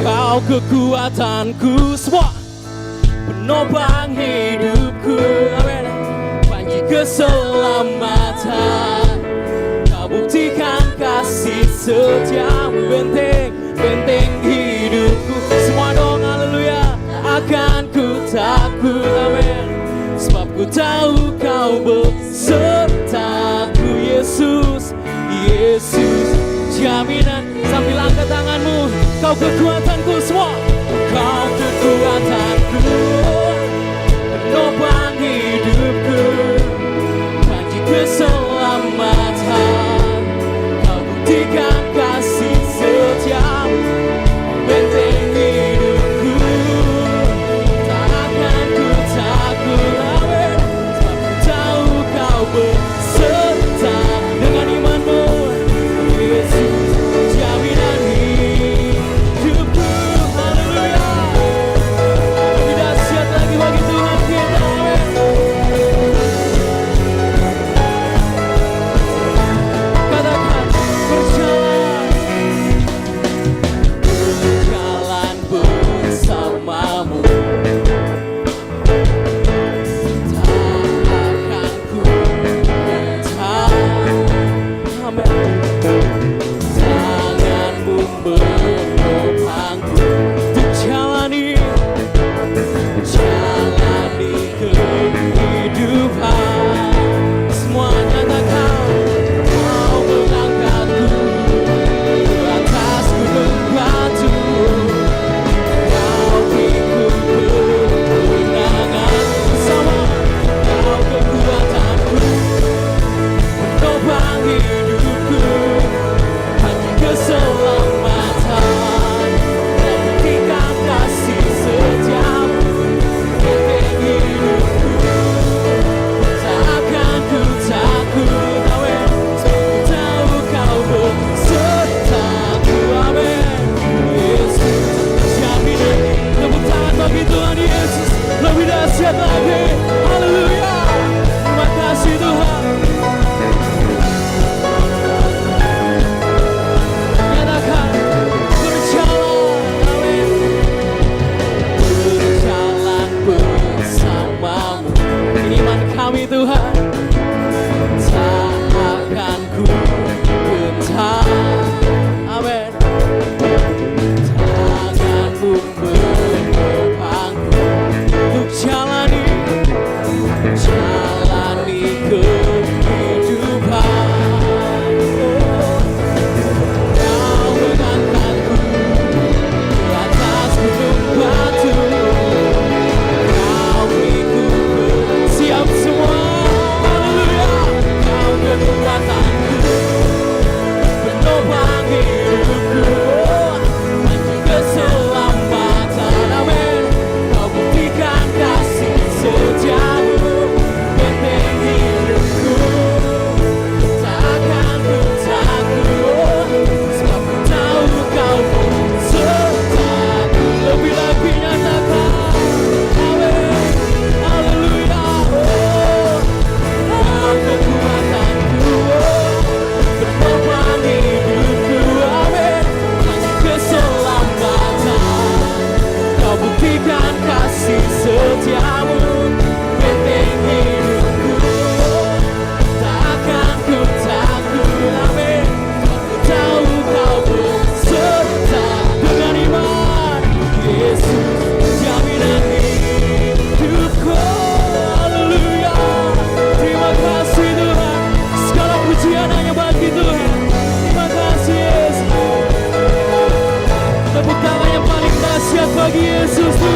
Kau kekuatanku, semua penopang hidupku, amin. Panji keselamatan, kau buktikan kasih setiamu, benteng hidupku. Semua dong haleluya. Akan ku takut, amin. Sebab ku tahu kau besertaku, Yesus, Yesus. Jaminan sambil angkat tanganmu. Kau kekuatanku, semua. Kau kekuatanku, penopang hidupku, panji keselamatan, kau buktikan kasih setiamu, benteng hidupku. Tak akan ku takut, amin. Sebab ku tahu kau beserta dengan imanmu, Yesus. Jaminan hidupku, haleluya. Lebih dahsyat lagi bagi Tuhan kita, amin. Katakan berjalan bersamamu, tak akan ku gentar, amin. Tanganmu menopangku untuk jalani kehidupan. Semua nyatakan kau mengangkatku ke atas gunung batu, kau ikut kemenangan bersama. Kau kekuatanku, penopang hidupku, panji keselamatan, kau buktikan kasih setiamu, benteng hidupku. Tak akan ku takut, amin. Sebab ku tahu kau besertaku, amin. Yesus, jaminan. Tepuk tangan bagi Tuhan Yesus. Lebih dahsyat lagi, haleluya. Terima kasih Tuhan. Nyatakan berjalan, amin. Berjalan bersamamu, ini iman kami Tuhan. Tak akan ku gentar, amin. Tanganmu menopangku untuk jalani kehidupan. Kau mengangkatku ke atas gunung batu, kau ikut siap semua, haleluya. Kau kekuatanku, penopang hidupku, panji keselamatan, amin. Kau buktikan kasih setiamu, benteng hidupku. Tak akan ku takut, sebab ku tahu kau besertaku. Lebih lagi nyatakan, amin, haleluya. Kau kekuatanku, penopang hidupku, amin. Panji keselamatan, kau buktikan kasih setiamu, benteng hidupku. Tak akan ku takut, amin. Sebab ku tahu kau beserta dengan iman, Yesus. Jaminan hidupku, haleluya. Terima kasih Tuhan. Segala pujian hanya bagi Tuhan. Terima kasih Yesus. Tepuk tangan yang paling dahsyat bagi Yesus Tuhan.